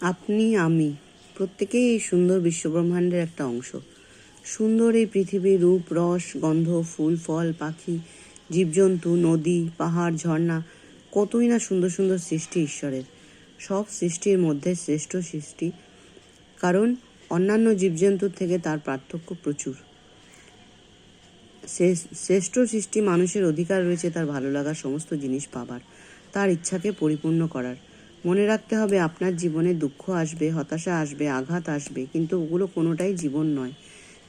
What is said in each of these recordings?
আপনি, আমি প্রত্যেকেই এই সুন্দর বিশ্বব্রহ্মাণ্ডের একটা অংশ। সুন্দর এই পৃথিবীর রূপ, রস, গন্ধ, ফুল, ফল, পাখি, জীবজন্তু, নদী, পাহাড়, ঝর্ণা, কতই না সুন্দর সুন্দর সৃষ্টি ঈশ্বরের। সব সৃষ্টির মধ্যে শ্রেষ্ঠ সৃষ্টি, কারণ অন্যান্য জীবজন্তুর থেকে তার পার্থক্য প্রচুর। শ্রেষ্ঠ সৃষ্টি মানুষের অধিকার রয়েছে তার ভালো লাগার সমস্ত জিনিস পাবার, তার ইচ্ছাকে পরিপূর্ণ করার। মনে রাখতে হবে, আপনার জীবনে দুঃখ আসবে, হতাশা আসবে, আঘাত আসবে, কিন্তু ওগুলো কোনোটাই জীবন নয়।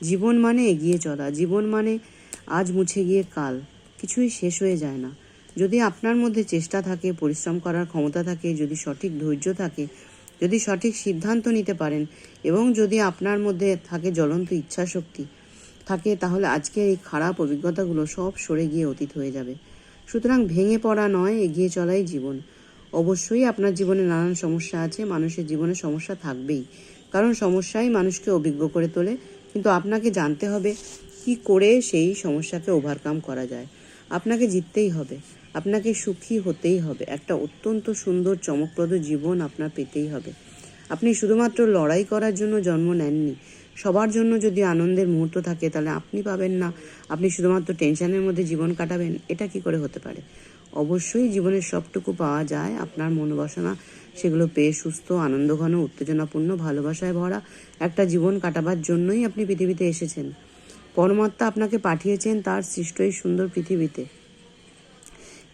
জীবন মানে এগিয়ে চলা, জীবন মানে আজ মুছে গিয়ে কাল, কিছুই শেষ হয়ে যায় না। যদি আপনার মধ্যে চেষ্টা থাকে, পরিশ্রম করার ক্ষমতা থাকে, যদি সঠিক ধৈর্য থাকে, যদি সঠিক সিদ্ধান্ত নিতে পারেন, এবং যদি আপনার মধ্যে থাকে জ্বলন্ত ইচ্ছাশক্তি থাকে, তাহলে আজকের এই খারাপ অভিজ্ঞতাগুলো সব সরে গিয়ে অতীত হয়ে যাবে। সুতরাং ভেঙে পড়া নয়, এগিয়ে চলাই জীবন। অবশ্যই আপনার জীবনে নানান সমস্যা আছে, মানুষের জীবনে সমস্যা থাকবেই, কারণ সমস্যাই মানুষকে অভিজ্ঞ করে তোলে। কিন্তু আপনাকে জানতে হবে কি করে সেই সমস্যাকে ওভারকাম করা যায়। আপনাকে জিততেই হবে, আপনাকে সুখী হতেই হবে, একটা অত্যন্ত সুন্দর চমকপ্রদ জীবন আপনার পেতেই হবে। আপনি শুধুমাত্র লড়াই করার জন্য জন্ম নেননি। সবার জন্য যদি আনন্দের মুহূর্ত থাকে, তাহলে আপনি পাবেন না। আপনি শুধুমাত্র টেনশনের মধ্যে জীবন কাটাবেন, এটা কি করে হতে পারে? অবশ্যই জীবনের সবটুকু পাওয়া যায়, আপনার মনোবাসনা সেগুলো পেয়ে সুস্থ, আনন্দঘন, উত্তেজনাপূর্ণ, ভালোবাসায় ভরা একটা জীবন কাটাবার জন্যই আপনি পৃথিবীতে এসেছেন। পরমাত্মা আপনাকে পাঠিয়েছেন তার সৃষ্ট এই সুন্দর পৃথিবীতে।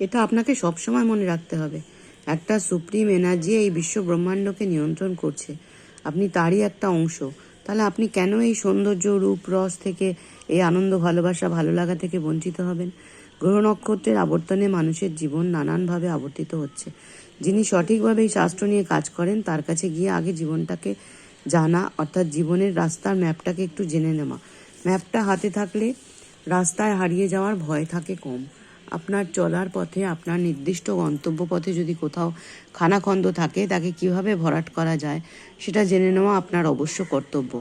এটা আপনাকে সবসময় মনে রাখতে হবে। একটা সুপ্রিম এনার্জি এই বিশ্ব ব্রহ্মাণ্ডকে নিয়ন্ত্রণ করছে, আপনি তারই একটা অংশ। তাহলে আপনি কেন এই সৌন্দর্য, রূপ, রস থেকে, এই আনন্দ, ভালোবাসা, ভালো লাগা থেকে বঞ্চিত হবেন? গ্রহ নক্ষত্রের আবর্তনে মানুষের জীবন নানানভাবে আবর্তিত হচ্ছে। যিনি সঠিকভাবে এই শাস্ত্র নিয়ে কাজ করেন, তার কাছে গিয়ে আগে জীবনটাকে জানা, অর্থাৎ জীবনের রাস্তার ম্যাপটাকে একটু জেনে নেওয়া। ম্যাপটা হাতে থাকলে রাস্তায় হারিয়ে যাওয়ার ভয় থাকে কম। আপনার চলার পথে, আপনার নির্দিষ্ট গন্তব্য পথে যদি কোথাও খানাখন্দ থাকে, তাকে কিভাবে ভরাট করা যায় সেটা জেনে নেওয়া আপনার অবশ্য কর্তব্য।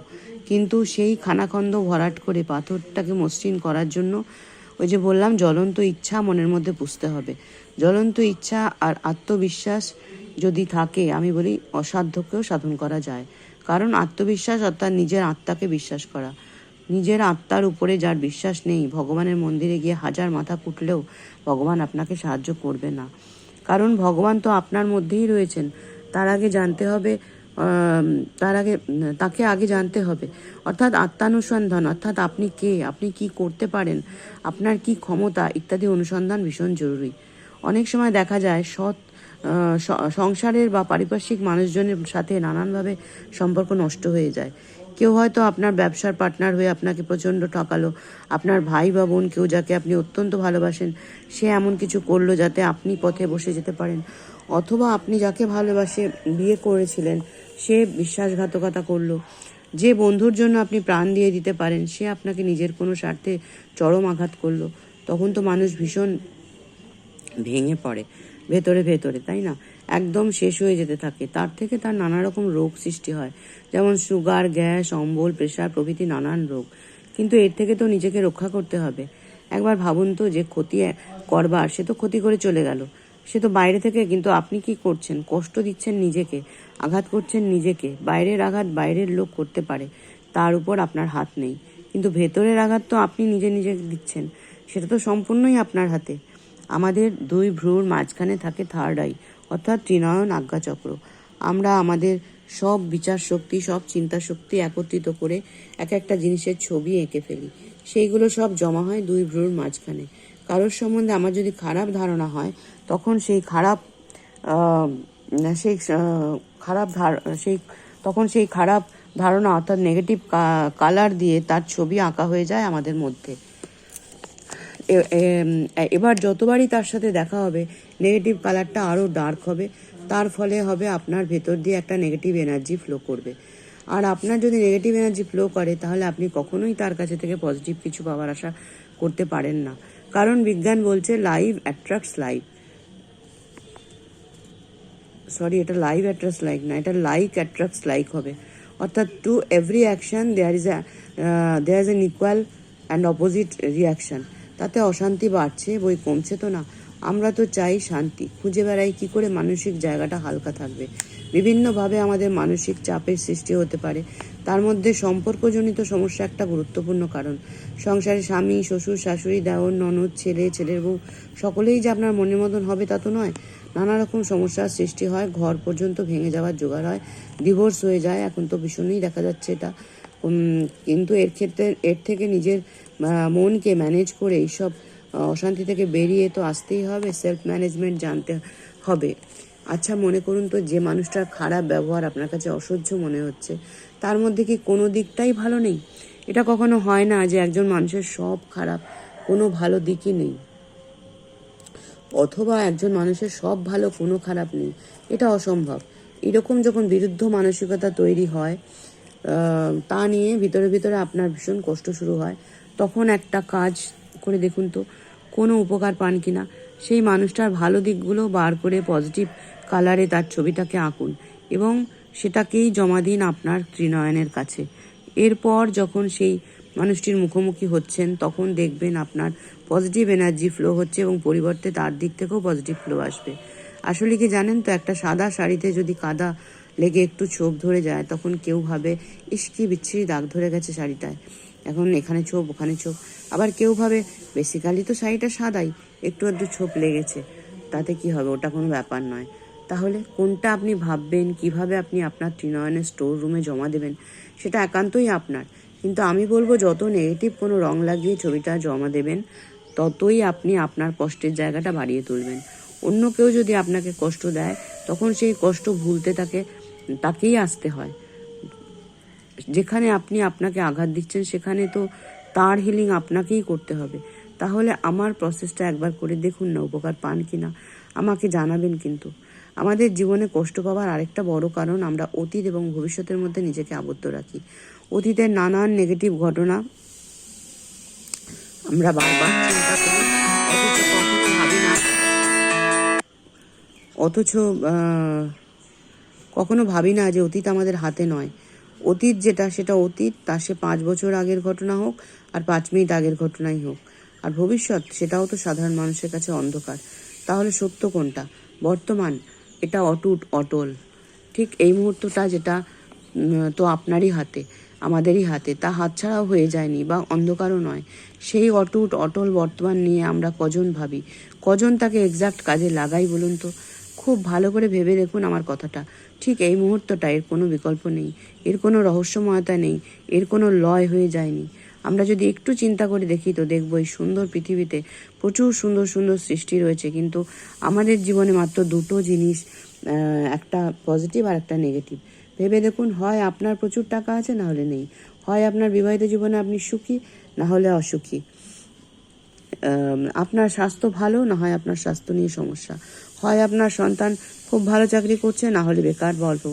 কিন্তু সেই খানাখন্দ ভরাট করে পাথরটাকে মসৃণ করার জন্য ওই যে বললাম, জ্বলন্ত ইচ্ছা মনের মধ্যে পুষতে হবে। জ্বলন্ত ইচ্ছা আর আত্মবিশ্বাস যদি থাকে, আমি বলি অসাধ্যকেও সাধন করা যায়। কারণ আত্মবিশ্বাস অর্থাৎ নিজের আত্মাকে বিশ্বাস করা। নিজের আত্মার উপরে যার বিশ্বাস নেই, ভগবানের মন্দিরে গিয়ে হাজার মাথা কুটলেও ভগবান আপনাকে সাহায্য করবে না। কারণ ভগবান তো আপনার মধ্যেই রয়েছেন। তার আগে জানতে হবে, তাকে আগে জানতে হবে, অর্থাৎ আত্মানুসন্ধান, অর্থাৎ আপনি কে, আপনি কি করতে পারেন, আপনার কি ক্ষমতা ইত্যাদি অনুসন্ধান ভীষণ জরুরি। অনেক সময় দেখা যায় সংসারের বা পারিপার্শ্বিক মানুষজনের সাথে নানানভাবে সম্পর্ক নষ্ট হয়ে যায়। কেউ হয়তো আপনার ব্যবসার পার্টনার হয়ে আপনাকে প্রচণ্ড ঠকালো, আপনার ভাই বা বোন, কেউ যাকে আপনি অত্যন্ত ভালোবাসেন, সে এমন কিছু করলো যাতে আপনি পথে বসে যেতে পারেন। অথবা আপনি যাকে ভালোবাসে বিয়ে করেছিলেন, সে বিশ্বাসঘাতকতা করলো। যে বন্ধুর জন্য আপনি প্রাণ দিয়ে দিতে পারেন, সে আপনাকে নিজের কোনো স্বার্থে চরম আঘাত করলো। তখন তো মানুষ ভীষণ ভেঙে পড়ে ভেতরে ভেতরে, তাই না? একদম শেষ হয়ে যেতে থাকে। তার থেকে তার নানা রকম রোগ সৃষ্টি হয়, যেমন সুগার, গ্যাস, অম্বল, প্রেশার প্রভৃতি নানান রোগ। কিন্তু এর থেকে তো নিজেকে রক্ষা করতে হবে। একবার ভাবুন তো, যে ক্ষতি করবার সে তো ক্ষতি করে চলে গেল, সে তো বাইরে থেকে। কিন্তু আপনি কি করছেন? কষ্ট দিচ্ছেন নিজেকে, আঘাত করছেন নিজেকে। বাইরের আঘাত বাইরের লোক করতে পারে, তার উপর আপনার হাত নেই। কিন্তু ভেতরের আঘাত তো আপনি নিজে নিজে দিচ্ছেন, সেটা তো সম্পূর্ণই আপনার হাতে। আমাদের দুই ভ্রুর মাঝখানে থাকে থার্ড আই, অর্থাৎ ত্রিনয়ন আজ্ঞাচক্র। আমরা আমাদের সব বিচার শক্তি, সব চিন্তা শক্তি একত্রিত করে এক একটা জিনিসের ছবি এঁকে ফেলি। সেইগুলো সব জমা হয় দুই ভ্রুর মাঝখানে। কারোর সম্বন্ধে আমার যদি খারাপ ধারণা হয়, তখন সেই খারাপ সেই খারাপ ধারণা, অর্থাৎ নেগেটিভ কালার দিয়ে তার ছবি আঁকা হয়ে যায় আমাদের মধ্যে। এবার যতবারই তার সাথে দেখা হবে, নেগেটিভ কালারটা আরও ডার্ক হবে। তার ফলে হবে আপনার ভেতর দিয়ে একটা নেগেটিভ এনার্জি ফ্লো করবে। আর আপনার যদি নেগেটিভ এনার্জি ফ্লো করে, তাহলে আপনি কখনোই তার কাছে থেকে পজিটিভ কিছু পাওয়ার আশা করতে পারেন না। কারণ বিজ্ঞান বলছে লাইভ অ্যাট্রাক্টস লাইভ। এটা লাইভ অ্যাট্রাক্টস লাইক না, এটা লাইক অ্যাট্রাক্টস লাইক হবে। অর্থাৎ to every action there is an equal and opposite reaction. তাতে অশান্তি বাড়ছে, বই কমছে তো না। আমরা তো চাই শান্তি, খুঁজে বেড়াই কি করে মানসিক জায়গাটা হালকা থাকবে। বিভিন্নভাবে আমাদের মানসিক চাপের সৃষ্টি হতে পারে। তার মধ্যে সম্পর্কজনিত সমস্যা একটা গুরুত্বপূর্ণ কারণ। সংসারে স্বামী, শ্বশুর, শাশুড়ি, দেওর, ননদ, ছেলে, ছেলের বউ সকলেই যে আপনার মনের মতন হবে তা তো নয়। নানা রকম সমস্যার সৃষ্টি হয়, ঘর পর্যন্ত ভেঙে যাওয়ার জোগাড় হয়, ডিভোর্স হয়ে যায়। এখন তো ভীষণই দেখা যাচ্ছে এটা। কিন্তু এর থেকে নিজের মনকে ম্যানেজ করে এইসব অশান্তি থেকে বেরিয়ে তো আসতেই হবে, সেলফ ম্যানেজমেন্ট জানতে হবে। আচ্ছা, মনে করুন তো, যে মানুষটার খারাপ ব্যবহার আপনার কাছে অসহ্য মনে হচ্ছে, তার মধ্যে কি কোনো দিকটাই ভালো নেই? এটা কখনো হয় না যে একজন মানুষের সব খারাপ, কোনো ভালো দিকই নেই, অথবা একজন মানুষের সব ভালো, কোনো খারাপ নেই। এটা অসম্ভব। এরকম যখন বিরুদ্ধ মানসিকতা তৈরি হয়, তা নিয়ে ভিতরে ভিতরে আপনার ভীষণ কষ্ট শুরু হয়, তখন একটা কাজ করে দেখুন তো, কোনো উপকার পান কিনা। সেই মানুষটার ভালো দিকগুলো বার করে পজিটিভ কালারে তার ছবিটাকে আঁকুন এবং সেটাকেই জমা দিন আপনার ত্রিনয়নের কাছে। এরপর যখন সেই মানুষটির মুখোমুখি হচ্ছেন, তখন দেখবেন আপনার পজিটিভ এনার্জি ফ্লো হচ্ছে এবং পরিবর্তে তার দিক থেকেও পজিটিভ ফ্লো আসবে। আসলে কি জানেন তো, একটা সাদা শাড়িতে যদি কাদা লেগে একটু ছোপ ধরে যায়, তখন কেউ ভাবে ইস কি বিচ্ছিরি দাগ ধরে গেছে শাড়িটায়, এখন এখানে ছোপ ওখানে ছোপ। আবার কেউ ভাবে বেসিক্যালি তো শাড়িটা সাদাই, একটু একটু ছোপ লেগেছে, তাতে কি হবে, ওটা কোনো ব্যাপার নয়। তাহলে কোনটা আপনি ভাববেন, কিভাবে আপনি আপনার ত্রিনয়নের স্টোর রুমে জমা দেবেন, সেটা একান্তই আপনার। কিন্তু আমি বলবো, যত নেগেটিভ কোনো রং লাগিয়ে ছবিটা জমা দেবেন, ততই আপনি আপনার কষ্টের জায়গাটা বাড়িয়ে তুলবেন। অন্য কেউ যদি আপনাকে কষ্ট দেয়, তখন সেই কষ্ট ভুলতে তাকেই আসতে হয়। যেখানে আপনি আপনাকে আঘাত দিচ্ছেন, সেখানে তো তার হিলিং আপনাকেই করতে হবে। তাহলে আমার প্রসেসটা একবার করে দেখুন না, উপকার পান কিনা আমাকে জানাবেন। কিন্তু আমাদের জীবনে কষ্ট পাওয়ার আরেকটা বড় কারণ, আমরা অতীত এবং ভবিষ্যতের মধ্যে নিজেকে আবদ্ধ রাখি। অতীতের নানান নেগেটিভ ঘটনা আমরা বারবার চিন্তা করি, অথচ কখনো ভাবি না, অথচ কখনো ভাবি না যে অতীত আমাদের হাতে নয়। অতীত যেটা, সেটা অতীত, তা সে 5 বছর আগের ঘটনা হোক আর 5 মিনিট আগের ঘটনাই হোক। আর ভবিষ্যৎ, সেটাও তো সাধারণ মানুষের কাছে অন্ধকার। তাহলে সত্য কোনটা? বর্তমান, এটা অটুট অটল। ঠিক এই মুহূর্তটা যেটা, তো আপনারই হাতে, আমাদেরই হাতে, তা হাতছাড়াও হয়ে যায়নি বা অন্ধকারও নয়। সেই অটুট অটল বর্তমান নিয়ে আমরা কজন ভাবি, কজন তাকে এক্সাক্ট কাজে লাগাই বলুন তো? খুব ভালো করে ভেবে দেখুন আমার কথাটা। ঠিক এই মুহূর্তটা, এর কোনো বিকল্প নেই, এর কোনো রহস্যময়তা নেই, এর কোনো লয় হয়ে যায়নি। আমরা যদি একটু চিন্তা করে দেখি, তো দেখবো এই সুন্দর পৃথিবীতে প্রচুর সুন্দর সুন্দর সৃষ্টি রয়েছে, কিন্তু আমাদের জীবনে মাত্র দুটো জিনিস, একটা পজিটিভ আর একটা নেগেটিভ। ভেবে দেখুন, হয় আপনার প্রচুর টাকা আছে, না হলে নেই। হয় আপনার বিবাহিত জীবনে আপনি সুখী, না হলে অসুখী। আপনার স্বাস্থ্য ভালো, না হয় আপনার স্বাস্থ্য নিয়ে সমস্যা। হয় আপনার সন্তান খুব ভালো চাকরি করছে, না হলে বেকার বা অল্প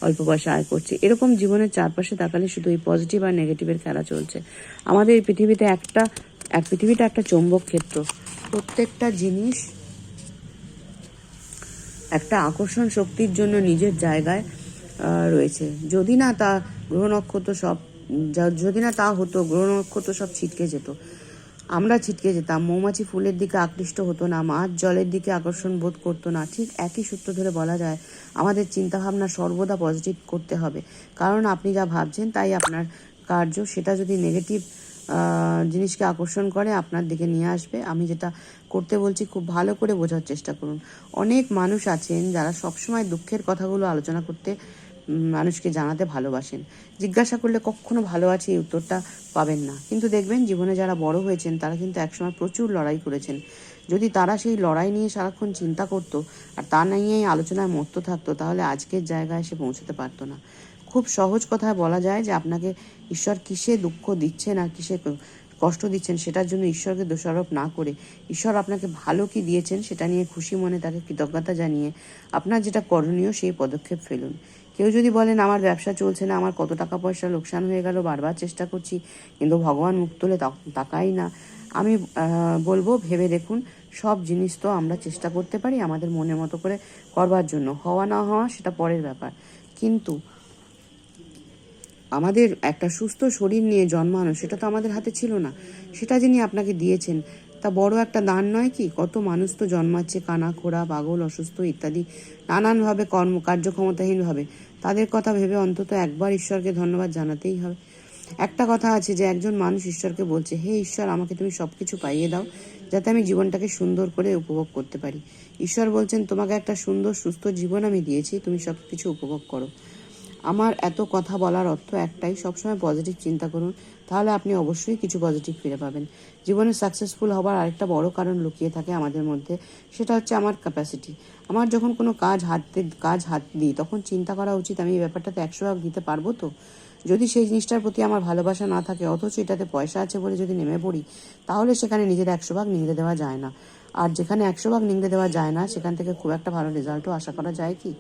অল্প পয়সা আয় করছে। এরকম জীবনের চারপাশে তাকালে শুধু এই পজিটিভ আর নেগেটিভের খেলা চলছে। আমাদের এই পৃথিবীটা একটা চৌম্বক ক্ষেত্র। প্রত্যেকটা জিনিস একটা আকর্ষণ শক্তির জন্য নিজের জায়গায় রয়েছে। যদি না তা হতো, গ্রহ নক্ষত্র সব ছিটকে যেত, আমরা ছিটকে যেতাম। মৌমাছি ফুলের দিকে আকৃষ্ট হতো না, মাছ জলের দিকে আকর্ষণ বোধ করতো না। ঠিক একই সূত্র ধরে বলা যায়, আমাদের চিন্তাভাবনা সর্বদা পজিটিভ করতে হবে। কারণ আপনি যা ভাবছেন তাই আপনার কার্য। সেটা যদি নেগেটিভ জিনিসকে আকর্ষণ করে, আপনার দিকে নিয়ে আসবে। আমি যেটা করতে বলছি, খুব ভালো করে বোঝার চেষ্টা করুন। অনেক মানুষ আছেন যারা সবসময় দুঃখের কথাগুলো আলোচনা করতে, মানুষকে জানাতে ভালোবাসেন। জিজ্ঞাসা করলে কখনো ভালো আছে এই উত্তরটা পাবেন না। কিন্তু দেখবেন, জীবনে যারা বড় হয়েছেন, তারা কিন্তু একসময় প্রচুর লড়াই করেছেন। যদি তারা সেই লড়াই নিয়ে সারাক্ষণ চিন্তা করতো আর তা নিয়েই আলোচনায় মত্ত থাকতো, তাহলে আজকের জায়গায় সে পৌঁছতে পারতো না। খুব সহজ কথায় বলা যায় যে, আপনাকে ঈশ্বর কিসে দুঃখ দিচ্ছেন আর কিসে কষ্ট দিচ্ছেন, সেটার জন্য ঈশ্বরকে দোষারোপ না করে, ঈশ্বর আপনাকে ভালো কি দিয়েছেন সেটা নিয়ে খুশি মনে তাকে কৃতজ্ঞতা জানিয়ে আপনার যেটা করণীয় সেই পদক্ষেপ ফেলুন। কেউ যদি বলেন, আমার ব্যবসা চলছে না, আমার কত টাকা পয়সা লোকসান হয়ে গেল, বারবার চেষ্টা করছি কিন্তু ভগবান মুখ তুলে তাকাই না, আমি বলবো, ভেবে দেখুন, সব জিনিস তো আমরা চেষ্টা করতে পারি আমাদের মনের মতো করে করবার জন্য। হওয়া না হওয়া সেটা পরের ব্যাপার, কিন্তু আমাদের একটা সুস্থ শরীর নিয়ে জন্মানো, সেটা তো আমাদের হাতে ছিল না। সেটা যিনি আপনাকে দিয়েছেন, তা বড় একটা দান নয় কি? কত মানুষ তো জন্মাচ্ছে কানা, খোড়া, পাগল, অসুস্থ ইত্যাদি নানানভাবে কার্যক্ষমতাহীনভাবে। তাদের কথা ভেবে অন্তত একবার ঈশ্বরকে ধন্যবাদ জানাতেই হবে। একটা কথা আছে যে একজন মানুষ ঈশ্বরকে বলছে, হে ঈশ্বর, আমাকে তুমি সবকিছু পাইয়ে দাও যাতে আমি জীবনটাকে সুন্দর করে উপভোগ করতে পারি। ঈশ্বর বলছেন, তোমাকে একটা সুন্দর সুস্থ জীবন আমি দিয়েছি, তুমি সব কিছু উপভোগ করো। আমার এত কথা বলার অর্থ একটাই, সবসময় পজিটিভ চিন্তা করুন, তাহলে আপনি অবশ্যই কিছু পজিটিভ ফিরে পাবেন। জীবনে সাকসেসফুল হবার আরেকটা বড় কারণ লুকিয়ে থাকে আমাদের মধ্যে, সেটা হচ্ছে আমার ক্যাপাসিটি। আমার যখন কোনো কাজ হাত দিই তখন চিন্তা করা উচিত, আমি এই ব্যাপারটাতে 100% দিতে পারবো তো। যদি সেই জিনিসটার প্রতি আমার ভালোবাসা না থাকে, অথচ এটাতে পয়সা আছে বলে যদি নেমে পড়ি, তাহলে সেখানে নিজের 100% নিংড়ে দেওয়া যায় না। আর যেখানে 100% নিংড়ে দেওয়া যায় না, সেখান থেকে খুব একটা ভালো রেজাল্টও আশা করা যায় কি?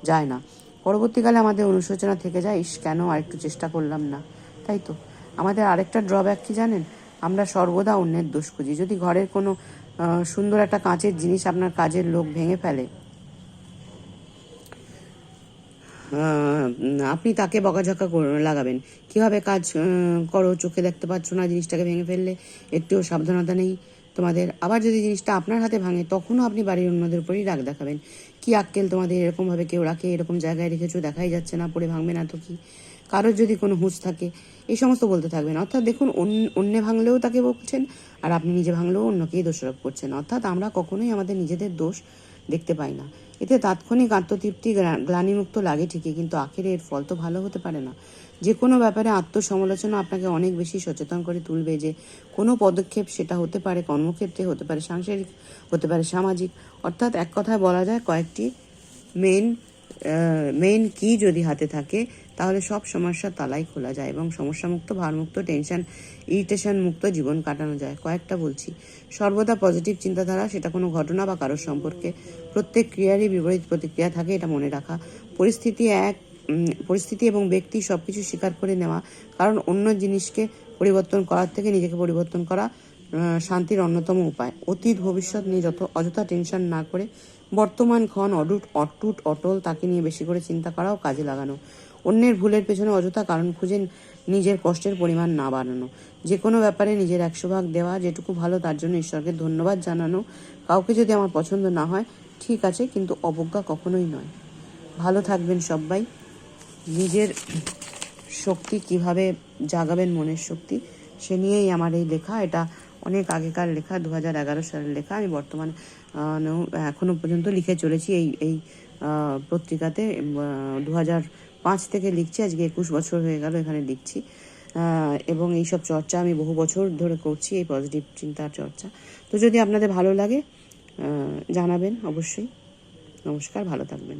যায় না। পরবর্তীকালে আমাদের অনুশোচনা থেকে যায়, ইস কেন আরেকটু চেষ্টা করলাম না। তাই তো আমাদের আরেকটা ড্রব্যাক কি জানেন? আমরা সর্বদা অন্যের দোষ খুঁজি। যদি ঘরের কোনো সুন্দর একটা কাঁচের জিনিস আপনার কাজের লোক ভেঙে ফেলে, আপনি তাকে বকাঝকা লাগাবেন, কিভাবে কাজ করো, চোখে দেখতে পাচ্ছ না, জিনিসটাকে ভেঙে ফেললে একটুও সাবধানতা নেই তোমাদের। আবার যদি জিনিসটা আপনার হাতে ভাঙে, তখনও আপনি বাড়ির অন্যদের উপরই রাগ দেখাবেন, কি আক্কেল তোমাদের, এরকমভাবে কেউ রাখে, এরকম জায়গায় রেখেছো, দেখাই যাচ্ছে না, পড়ে ভাঙবে না তো কি? কারোর যদি কোনো হুঁশ থাকে, এই সমস্ত বলতে থাকবেন। অর্থাৎ দেখুন, অন্য ভাঙলেও তাকে বকছেন, আর আপনি নিজে ভাঙলেও অন্যকেই দোষারোপ করছেন। অর্থাৎ আমরা কখনোই আমাদের নিজেদের দোষ দেখতে পাই না। এতে তাৎক্ষণিক আত্মতৃপ্তি, গ্লানিমুক্ত লাগে ঠিকই, কিন্তু আখেরে এর ফল তো ভালো হতে পারে না। যে কোনো ব্যাপারে আত্মসমালোচনা আপনাকে অনেক বেশি সচেতন করে তুলবে যে কোনো পদক্ষেপ, সেটা হতে পারে কর্মক্ষেত্রে, হতে পারে সাংসারিক, হতে পারে সামাজিক। অর্থাৎ এক কথায় বলা যায়, কয়েকটি মেইন কি যদি হাতে থাকে, তাহলে সব সমস্যার তালাই খোলা যায় এবং সমস্যামুক্ত, ভারমুক্ত, ইরিটেশন মুক্ত জীবন কাটানো যায়। কয়েকটা বলছি, সর্বদা পজিটিভ চিন্তাধারা, সেটা কোনো ঘটনা বা কারোর সম্পর্কে। প্রত্যেক ক্রিয়ারই বিপরীত প্রতিক্রিয়া থাকে, এটা মনে রাখা। পরিস্থিতি এবং ব্যক্তি সবকিছু স্বীকার করে নেওয়া, কারণ অন্য জিনিসকে পরিবর্তন করার থেকে নিজেকে পরিবর্তন করা শান্তির অন্যতম উপায়। অতীত ভবিষ্যৎ নিয়ে অযথা টেনশন না করে বর্তমান ক্ষণ অটুট অটল, তাকে নিয়ে বেশি করে চিন্তা করাও কাজে লাগানো। অন্যের ভুলের পেছনে অযথা কারণ খুঁজে নিজের কষ্টের পরিমাণ না বাড়ানো। যে কোনো ব্যাপারে নিজের 100% দেওয়া, যেটুকু ভালো তার জন্য ঈশ্বরকে ধন্যবাদ জানানো। কাউকে যদি আমার পছন্দ না হয়, ঠিক আছে, কিন্তু অবজ্ঞা কখনোই নয়। ভালো থাকবেন সবাই। নিজের শক্তি কিভাবে জাগাবেন, মনের শক্তি, সে নিয়েই আমার এই লেখা। এটা অনেক আগেকার লেখা, 2011 সালের লেখা। আমি বর্তমানে এখনো পর্যন্ত লিখে চলেছি এই পত্রিকাতে। 2005 থেকে লিখছি, আজকে 21 বছর হয়ে গেল এখানে লিখছি। এবং এইসব চর্চা আমি বহু বছর ধরে করছি, এই পজিটিভ চিন্তার চর্চা। তো যদি আপনাদের ভালো লাগে, জানাবেন অবশ্যই। নমস্কার, ভালো থাকবেন।